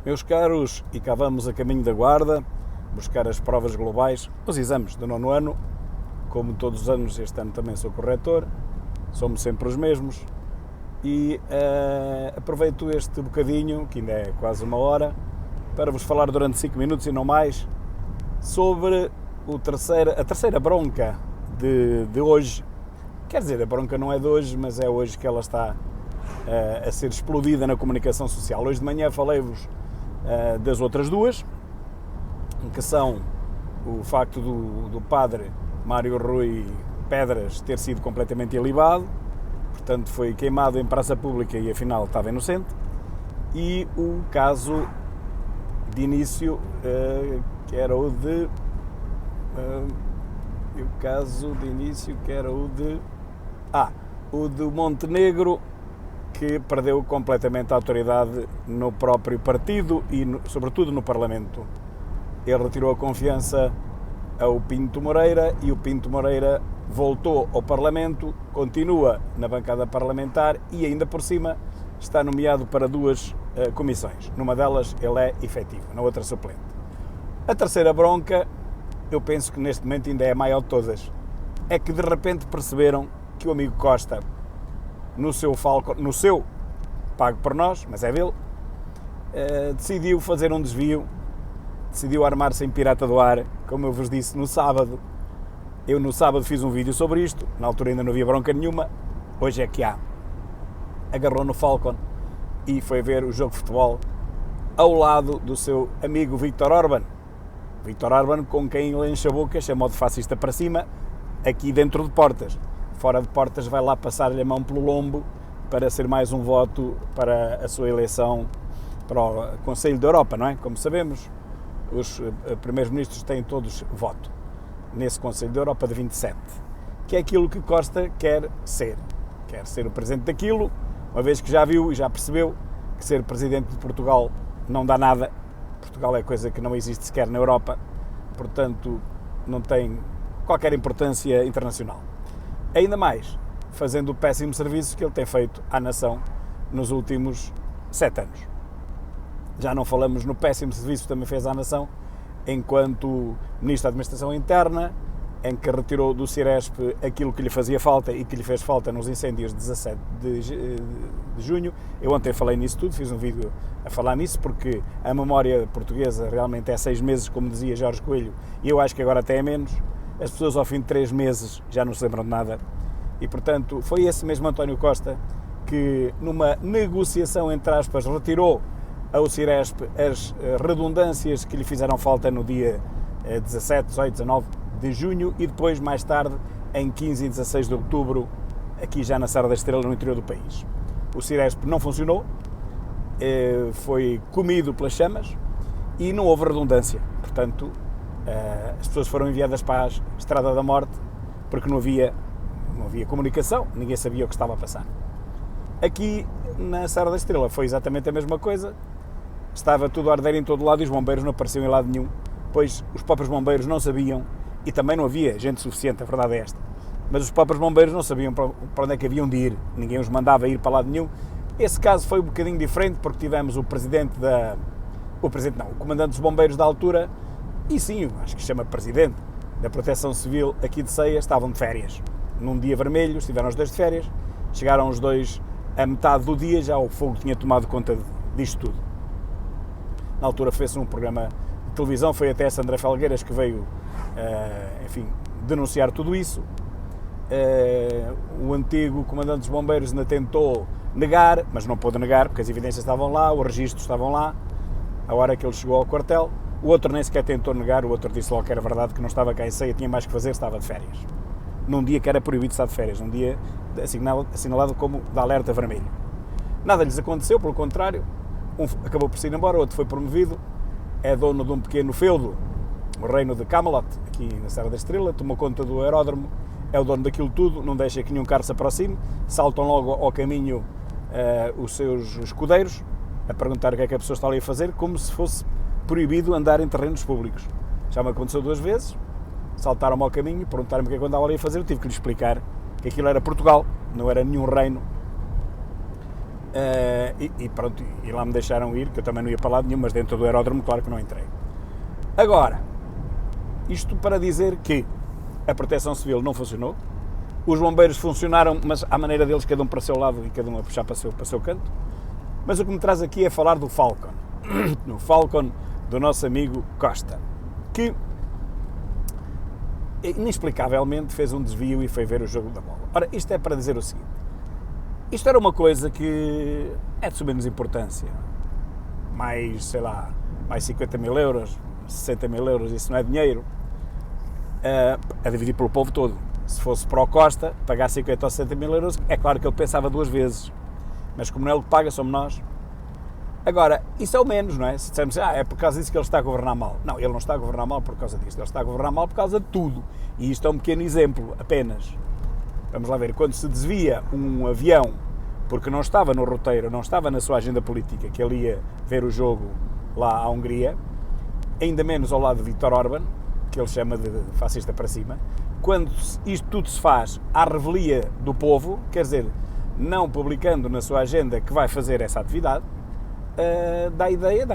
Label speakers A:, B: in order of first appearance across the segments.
A: Meus caros, e cá vamos a caminho da Guarda, buscar as provas globais, os exames do 9º ano. Como todos os anos, este ano também sou corretor, somos sempre os mesmos. E aproveito este bocadinho, que ainda é quase uma hora, para vos falar durante 5 minutos e não mais, sobre a terceira bronca de hoje. Quer dizer, a bronca não é de hoje, mas é hoje que ela está a ser explodida na comunicação social. Hoje de manhã falei-vos das outras duas, que são o facto do padre Mário Rui Pedras ter sido completamente ilibado, portanto foi queimado em praça pública e afinal estava inocente, e o caso de início, que era o de... o do Montenegro, que perdeu completamente a autoridade no próprio partido e, sobretudo, no Parlamento. Ele retirou a confiança ao Pinto Moreira e o Pinto Moreira voltou ao Parlamento, continua na bancada parlamentar e, ainda por cima, está nomeado para 2 comissões. Numa delas ele é efetivo, na outra suplente. A terceira bronca, eu penso que neste momento ainda é a maior de todas, é que de repente perceberam que o amigo Costa, no seu pago por nós, mas é dele, decidiu fazer um desvio, decidiu armar-se em pirata do ar, como eu vos disse no sábado. Eu no sábado fiz um vídeo sobre isto, na altura ainda não havia bronca nenhuma, hoje é que há. Agarrou no Falcon e foi ver o jogo de futebol ao lado do seu amigo Viktor Orbán. Viktor Orbán, com quem ele enche a boca, chamou de fascista para cima, aqui dentro de portas. Fora de portas vai lá passar-lhe a mão pelo lombo para ser mais um voto para a sua eleição para o Conselho da Europa, não é? Como sabemos, os primeiros-ministros têm todos voto nesse Conselho da Europa de 27, que é aquilo que Costa quer ser. Quer ser o presidente daquilo, uma vez que já viu e já percebeu que ser presidente de Portugal não dá nada. Portugal é coisa que não existe sequer na Europa, portanto não tem qualquer importância internacional. Ainda mais, fazendo o péssimo serviço que ele tem feito à nação nos últimos 7 anos. Já não falamos no péssimo serviço que também fez à nação enquanto Ministro da Administração Interna, em que retirou do Ciresp aquilo que lhe fazia falta e que lhe fez falta nos incêndios de 17 de junho. Eu ontem falei nisso tudo, fiz um vídeo a falar nisso, porque a memória portuguesa realmente é 6 meses, como dizia Jorge Coelho, e eu acho que agora até é menos. As pessoas ao fim de 3 meses já não se lembram de nada. E, portanto, foi esse mesmo António Costa que, numa negociação, entre aspas, retirou ao Ciresp as redundâncias que lhe fizeram falta no dia 17, 18, 19 de junho e depois, mais tarde, em 15 e 16 de outubro, aqui já na Serra da Estrela, no interior do país. O Ciresp não funcionou, foi comido pelas chamas e não houve redundância. Portanto, as pessoas foram enviadas para a Estrada da Morte porque não havia comunicação, ninguém sabia o que estava a passar. Aqui na Serra da Estrela foi exatamente a mesma coisa, estava tudo a arder em todo lado e os bombeiros não apareciam em lado nenhum, pois os próprios bombeiros não sabiam, e também não havia gente suficiente, a verdade é esta, mas os próprios bombeiros não sabiam para onde é que haviam de ir, ninguém os mandava ir para lado nenhum. Esse caso foi um bocadinho diferente porque tivemos o comandante dos bombeiros da altura, e sim, acho que se chama presidente da Proteção Civil aqui de Ceia, estavam de férias. Num dia vermelho, estiveram os 2 de férias, chegaram os 2 a metade do dia, já o fogo tinha tomado conta disto tudo. Na altura fez-se um programa de televisão, foi até Sandra Felgueiras que veio, denunciar tudo isso. O antigo comandante dos bombeiros ainda tentou negar, mas não pôde negar, porque as evidências estavam lá, os registros estavam lá, a hora que ele chegou ao quartel. O outro nem sequer tentou negar, o outro disse logo que era verdade, que não estava cá em Ceia, tinha mais que fazer, estava de férias. Num dia que era proibido estar de férias, num dia assinalado como de alerta vermelho. Nada lhes aconteceu, pelo contrário, um acabou por se ir embora, o outro foi promovido, é dono de um pequeno feudo, o reino de Camelot, aqui na Serra da Estrela, tomou conta do aeródromo, é o dono daquilo tudo, não deixa que nenhum carro se aproxime, saltam logo ao caminho os seus escudeiros, a perguntar o que é que a pessoa está ali a fazer, como se fosse proibido andar em terrenos públicos. Já me aconteceu 2 vezes, saltaram-me ao caminho, perguntaram-me o que é que eu andava ali a fazer, eu tive que lhes explicar que aquilo era Portugal, não era nenhum reino Pronto, e lá me deixaram ir, que eu também não ia para lado nenhum, mas dentro do aeródromo, claro que não entrei. Agora, isto para dizer que a Proteção Civil não funcionou, os bombeiros funcionaram, mas à maneira deles, cada um para o seu lado e cada um a puxar para o seu canto. Mas o que me traz aqui é falar do Falcon, no Falcon do nosso amigo Costa, que inexplicavelmente fez um desvio e foi ver o jogo da bola. Ora, isto é para dizer o seguinte, isto era uma coisa que é de menos importância, mais, sei lá, mais 50 mil euros, 60 mil euros, isso não é dinheiro, a dividir pelo povo todo. Se fosse para o Costa, pagar 50 ou 60 mil euros, é claro que ele pensava duas vezes, mas como não é ele que paga, somos nós. Agora, isso é o menos, não é? Se dissermos, é por causa disso que ele está a governar mal. Não, ele não está a governar mal por causa disto, ele está a governar mal por causa de tudo. E isto é um pequeno exemplo, apenas. Vamos lá ver, quando se desvia um avião, porque não estava no roteiro, não estava na sua agenda política, que ele ia ver o jogo lá à Hungria, ainda menos ao lado de Viktor Orbán, que ele chama de fascista para cima, quando isto tudo se faz à revelia do povo, quer dizer, não publicando na sua agenda que vai fazer essa atividade, dá a ideia,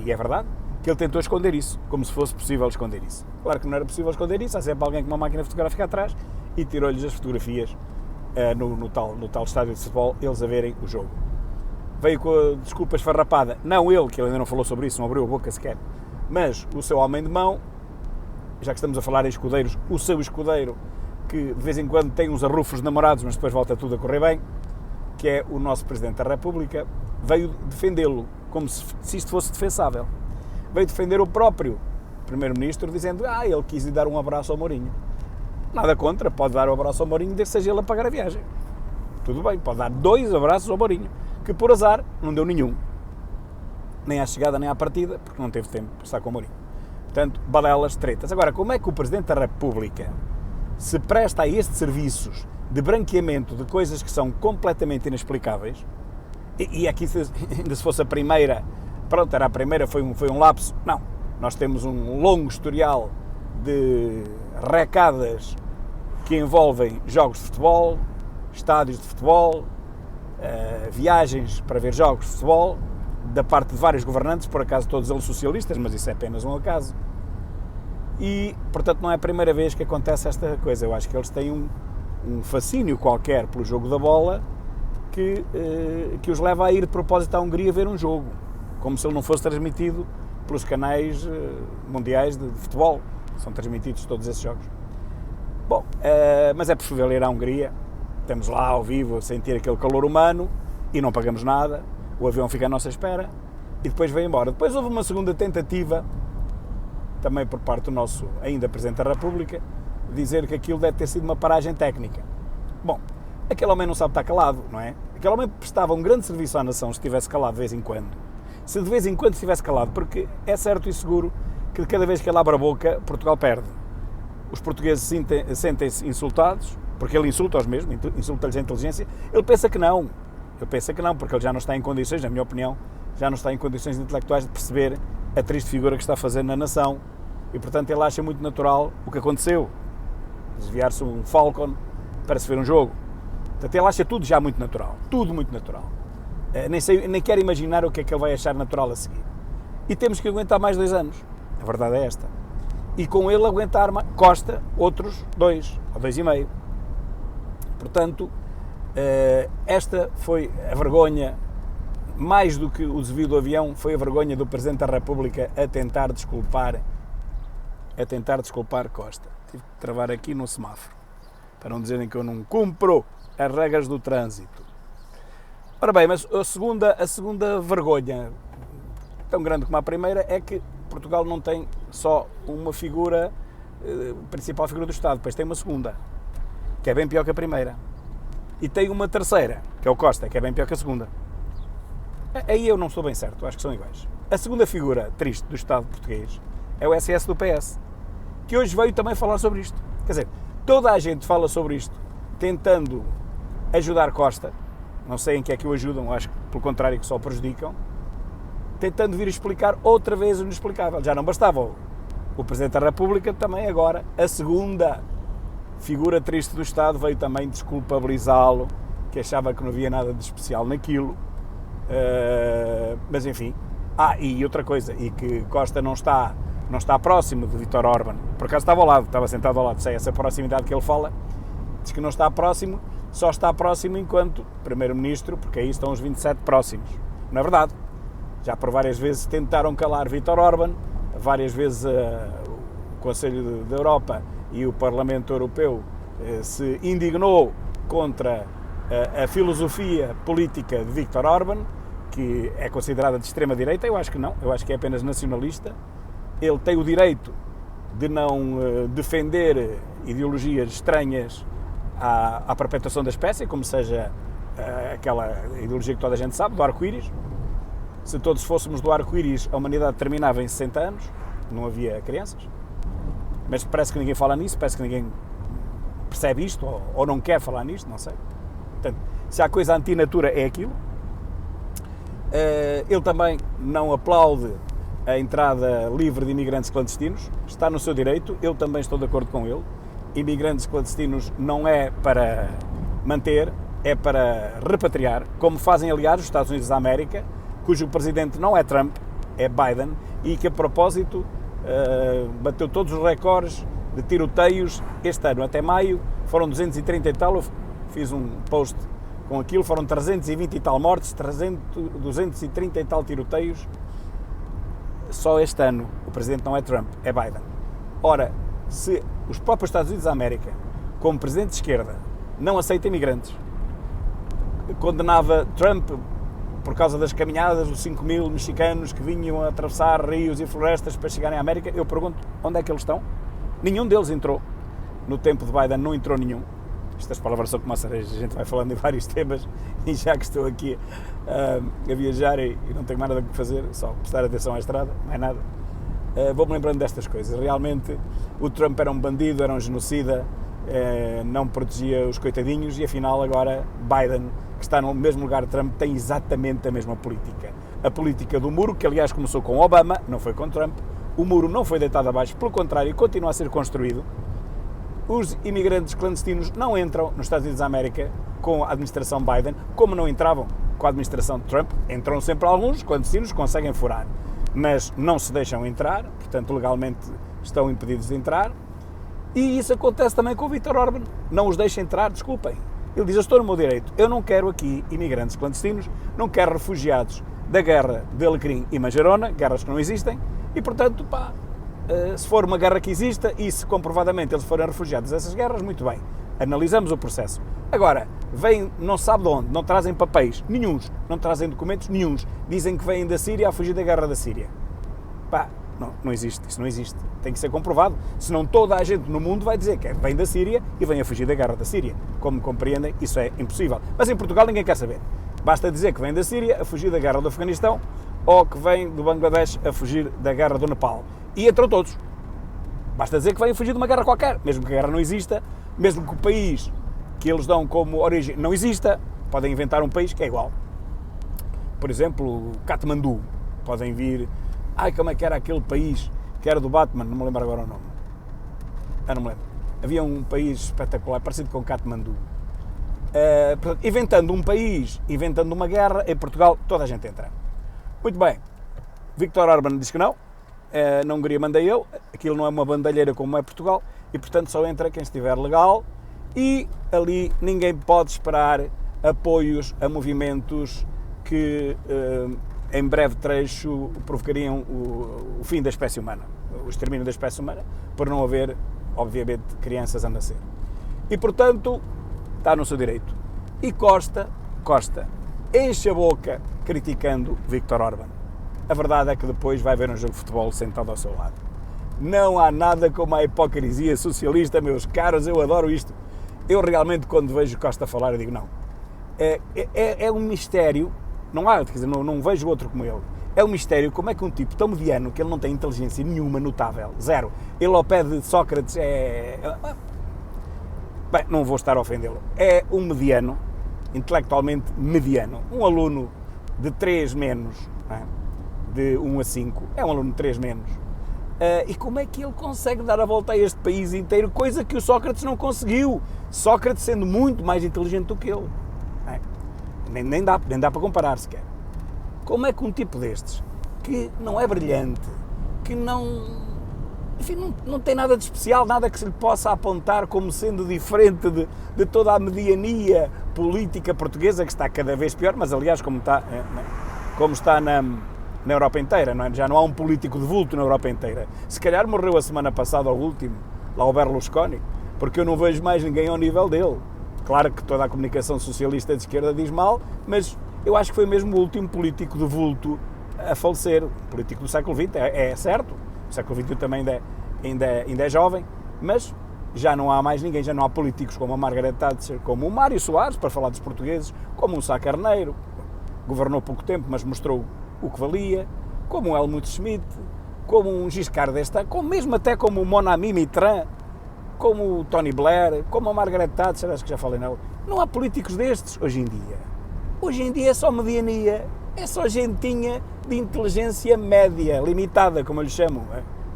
A: e é verdade, que ele tentou esconder isso, como se fosse possível esconder isso. Claro que não era possível esconder isso, há sempre alguém com uma máquina fotográfica atrás e tirou-lhes as fotografias no tal estádio de futebol, eles a verem o jogo. Veio com a desculpa esfarrapada, não ele, que ele ainda não falou sobre isso, não abriu a boca sequer, mas o seu homem de mão, já que estamos a falar em escudeiros, o seu escudeiro, que de vez em quando tem uns arrufos de namorados, mas depois volta tudo a correr bem, que é o nosso Presidente da República, veio defendê-lo, como se isto fosse defensável. Veio defender o próprio Primeiro-Ministro, dizendo, ele quis ir dar um abraço ao Mourinho. Nada contra, pode dar um abraço ao Mourinho, desde que seja ele a pagar a viagem. Tudo bem, pode dar 2 abraços ao Mourinho, que por azar não deu nenhum. Nem à chegada, nem à partida, porque não teve tempo de estar com o Mourinho. Portanto, balelas, tretas. Agora, como é que o Presidente da República se presta a estes serviços de branqueamento de coisas que são completamente inexplicáveis, e aqui ainda se fosse a primeira, pronto, era a primeira, foi um lapso, não, nós temos um longo historial de recadas que envolvem jogos de futebol, estádios de futebol, viagens para ver jogos de futebol, da parte de vários governantes, por acaso todos eles socialistas, mas isso é apenas um acaso. E, portanto, não é a primeira vez que acontece esta coisa. Eu acho que eles têm um fascínio qualquer pelo jogo da bola que os leva a ir de propósito à Hungria ver um jogo, como se ele não fosse transmitido pelos canais mundiais de futebol. São transmitidos todos esses jogos. Bom, mas é preferível ir à Hungria, estamos lá ao vivo, a sentir aquele calor humano e não pagamos nada, o avião fica à nossa espera e depois vem embora. Depois houve uma segunda tentativa, também por parte do nosso ainda Presidente da República, dizer que aquilo deve ter sido uma paragem técnica. Bom, aquele homem não sabe estar calado, não é? Aquele homem prestava um grande serviço à nação se estivesse calado de vez em quando. Se de vez em quando estivesse calado, porque é certo e seguro que de cada vez que ele abre a boca, Portugal perde. Os portugueses sentem-se insultados, porque ele insulta-os mesmo, insulta-lhes a inteligência. Ele pensa que não, porque ele já não está em condições, na minha opinião, já não está em condições intelectuais de perceber a triste figura que está a fazer na nação. E, portanto, ele acha muito natural o que aconteceu, desviar-se um Falcon para se ver um jogo. Portanto, ele acha tudo já muito natural, tudo muito natural. Nem quero imaginar o que é que ele vai achar natural a seguir. E temos que aguentar mais 2 anos, a verdade é esta. E com ele aguentar Costa outros 2 ou 2,5. Portanto, esta foi a vergonha, mais do que o desvio do avião, foi a vergonha do Presidente da República a tentar desculpar Costa. Tive que travar aqui no semáforo, para não dizerem que eu não cumpro as regras do trânsito. Ora bem, mas a segunda vergonha, tão grande como a primeira, é que Portugal não tem só uma figura, principal figura do Estado, depois tem uma segunda, que é bem pior que a primeira. E tem uma terceira, que é o Costa, que é bem pior que a segunda. Aí eu não estou bem certo, acho que são iguais. A segunda figura triste do Estado português é o SS do PS, que hoje veio também falar sobre isto. Quer dizer, toda a gente fala sobre isto, tentando ajudar Costa, não sei em que é que o ajudam, acho que pelo contrário que só o prejudicam, tentando vir explicar outra vez o inexplicável. Já não bastava o Presidente da República, também agora a segunda figura triste do Estado veio também desculpabilizá-lo, que achava que não havia nada de especial naquilo, Mas enfim. E outra coisa, e que Costa não está próximo de Vítor Orbán, por acaso estava sentado ao lado, sei essa proximidade que ele fala, diz que não está próximo, só está próximo enquanto Primeiro-Ministro, porque aí estão os 27 próximos. Não é verdade. Já por várias vezes tentaram calar Vítor Orbán, várias vezes o Conselho da Europa e o Parlamento Europeu se indignou contra a filosofia política de Vítor Orbán, que é considerada de extrema-direita. Eu acho que não, eu acho que é apenas nacionalista. Ele tem o direito de não defender ideologias estranhas à perpetuação da espécie, como seja aquela ideologia que toda a gente sabe, do arco-íris. Se todos fôssemos do arco-íris, a humanidade terminava em 60 anos, não havia crianças. Mas parece que ninguém fala nisso, parece que ninguém percebe isto, ou não quer falar nisto, não sei. Portanto, se há coisa anti-natura é aquilo. Ele também não aplaude a entrada livre de imigrantes clandestinos, está no seu direito, eu também estou de acordo com ele. Imigrantes clandestinos não é para manter, é para repatriar, como fazem aliás os Estados Unidos da América, cujo presidente não é Trump, é Biden, e que a propósito bateu todos os recordes de tiroteios este ano. Até maio foram 230 e tal, eu fiz um post com aquilo, foram 320 e tal mortes, 230 e tal tiroteios. Só este ano o presidente não é Trump, é Biden. Ora, se os próprios Estados Unidos da América, como presidente de esquerda, não aceita imigrantes, condenava Trump por causa das caminhadas dos 5 mil mexicanos que vinham a atravessar rios e florestas para chegarem à América, eu pergunto, onde é que eles estão? Nenhum deles entrou. No tempo de Biden não entrou nenhum. Estas palavras são como a cereja, a gente vai falando em vários temas, e já que estou aqui a viajar e não tenho mais nada que fazer, só prestar atenção à estrada, mais nada, vou-me lembrando destas coisas. Realmente o Trump era um bandido, era um genocida, não protegia os coitadinhos, e afinal agora Biden, que está no mesmo lugar de Trump, tem exatamente a mesma política. A política do muro, que aliás começou com Obama, não foi com Trump. O muro não foi deitado abaixo, pelo contrário, continua a ser construído. Os imigrantes clandestinos não entram nos Estados Unidos da América com a administração Biden, como não entravam com a administração de Trump. Entram sempre alguns clandestinos, conseguem furar, mas não se deixam entrar, portanto legalmente estão impedidos de entrar. E isso acontece também com o Vítor Orbán, não os deixa entrar, desculpem. Ele diz, eu estou no meu direito, eu não quero aqui imigrantes clandestinos, não quero refugiados da guerra de Alecrim e Manjarona, guerras que não existem, e portanto, se for uma guerra que exista e se comprovadamente eles forem refugiados dessas guerras, muito bem, analisamos o processo. Agora, vêm, não sabe de onde, não trazem papéis nenhuns, não trazem documentos nenhuns, dizem que vêm da Síria a fugir da guerra da Síria. Não existe, isso não existe, tem que ser comprovado, senão toda a gente no mundo vai dizer que vem da Síria e vem a fugir da guerra da Síria. Como compreendem, isso é impossível. Mas em Portugal ninguém quer saber, basta dizer que vem da Síria a fugir da guerra do Afeganistão ou que vem do Bangladesh a fugir da guerra do Nepal. E entram todos. Basta dizer que vêm a fugir de uma guerra qualquer, mesmo que a guerra não exista, mesmo que o país que eles dão como origem não exista, podem inventar um país que é igual. Por exemplo, Katmandu. Podem vir... como é que era aquele país que era do Batman? Não me lembro agora o nome. Não me lembro. Havia um país espetacular, parecido com Katmandu. Portanto, inventando um país, inventando uma guerra, em Portugal toda a gente entra. Muito bem. Vítor Orbán diz que não. Na Hungria mandei eu. Aquilo não é uma bandalheira como é Portugal. E, portanto, só entra quem estiver legal. E ali ninguém pode esperar apoios a movimentos que... em breve trecho provocariam o fim da espécie humana, o extermínio da espécie humana, por não haver, obviamente, crianças a nascer. E, portanto, está no seu direito. E Costa enche a boca criticando Vítor Orbán. A verdade é que depois vai ver um jogo de futebol sentado ao seu lado. Não há nada como a hipocrisia socialista, meus caros, eu adoro isto. Eu realmente, quando vejo Costa falar, eu digo, não. É um mistério. Não há, quer dizer, não vejo outro como ele. É um mistério como é que um tipo tão mediano, que ele não tem inteligência nenhuma notável, zero, ele ao pé de Sócrates Bem, não vou estar a ofendê-lo. É um mediano, intelectualmente mediano, um aluno de 3 menos, não é? De 1 a 5, é um aluno de 3 menos. E como é que ele consegue dar a volta a este país inteiro, coisa que o Sócrates não conseguiu, Sócrates sendo muito mais inteligente do que ele. Nem dá para comparar sequer. Como é que um tipo destes, que não é brilhante, que não... Enfim, não tem nada de especial, nada que se lhe possa apontar como sendo diferente de toda a mediania política portuguesa, que está cada vez pior, mas aliás, como está na Europa inteira, não é? Já não há um político de vulto na Europa inteira. Se calhar morreu a semana passada, o último, lá o Berlusconi, porque eu não vejo mais ninguém ao nível dele. Claro que toda a comunicação socialista de esquerda diz mal, mas eu acho que foi mesmo o último político de vulto a falecer, político do século XX, é certo. O século XXI também ainda é jovem, mas já não há mais ninguém, já não há políticos como a Margaret Thatcher, como o Mário Soares, para falar dos portugueses, como um Sá Carneiro, governou pouco tempo, mas mostrou o que valia, como um Helmut Schmidt, como um Giscard d'Estaing, mesmo até como o Mon Ami Mitterrand, como o Tony Blair, como a Margaret Thatcher, acho que já falei nela. Não há políticos destes hoje em dia. Hoje em dia é só mediania, é só gentinha de inteligência média, limitada, como eu lhe chamo,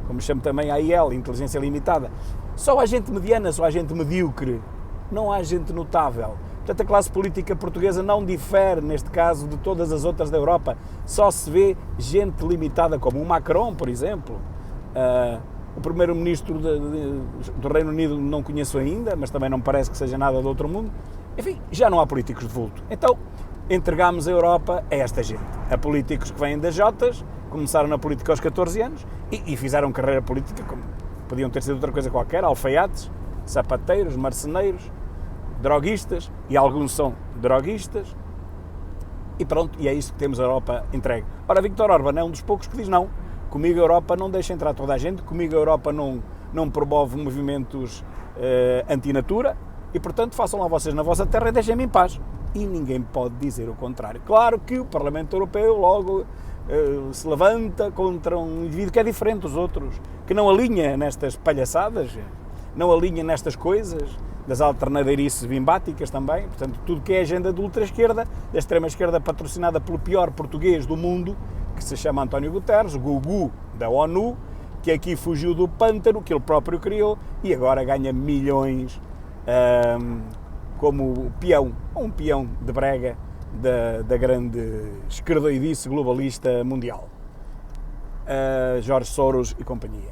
A: como lhe chamo também a AIL, inteligência limitada. Só há gente mediana, só há gente medíocre, não há gente notável. Portanto, a classe política portuguesa não difere, neste caso, de todas as outras da Europa. Só se vê gente limitada, como o Macron, por exemplo. O primeiro-ministro do Reino Unido não conheço ainda, mas também não me parece que seja nada do outro mundo. Enfim, já não há políticos de vulto. Então, entregámos a Europa a esta gente, a políticos que vêm das Jotas, começaram na política aos 14 anos e fizeram carreira política, como podiam ter sido outra coisa qualquer, alfaiates, sapateiros, marceneiros, droguistas, e alguns são droguistas, e pronto, e é isso que temos a Europa entregue. Ora, Viktor Orbán é um dos poucos que diz não, comigo a Europa não deixa entrar toda a gente, comigo a Europa não promove movimentos antinatura, e portanto façam lá vocês na vossa terra e deixem-me em paz. E ninguém pode dizer o contrário. Claro que o Parlamento Europeu logo se levanta contra um indivíduo que é diferente dos outros, que não alinha nestas palhaçadas, não alinha nestas coisas, das alternadeirices bimbáticas também, portanto, tudo que é agenda de ultra-esquerda, da extrema-esquerda patrocinada pelo pior português do mundo, que se chama António Guterres, o Gugu da ONU, que aqui fugiu do pântano, que ele próprio criou, e agora ganha milhões como um peão de brega da grande esquerdoidice globalista mundial. Jorge Soros e companhia.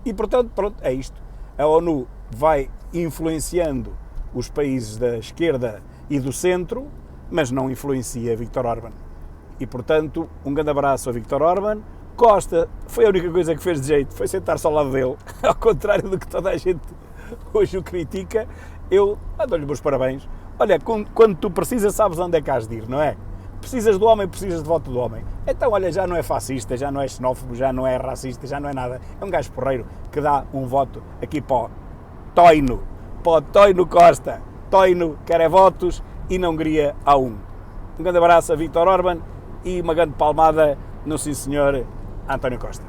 A: E, portanto, pronto, é isto. A ONU vai influenciando os países da esquerda e do centro, mas não influencia Viktor Orbán. E, portanto, um grande abraço a Viktor Orbán. Costa foi a única coisa que fez de jeito, foi sentar-se ao lado dele, ao contrário do que toda a gente hoje o critica. Eu dou-lhe meus parabéns. Olha, quando tu precisas, sabes onde é que has de ir, não é? Precisas do homem, precisas de voto do homem. Então, olha, já não é fascista, já não é xenófobo, já não é racista, já não é nada. É um gajo porreiro que dá um voto aqui para o Toino Costa. Toino quer é votos e não Hungria a um. Um grande abraço a Viktor Orbán e uma grande palmada no sim senhor António Costa.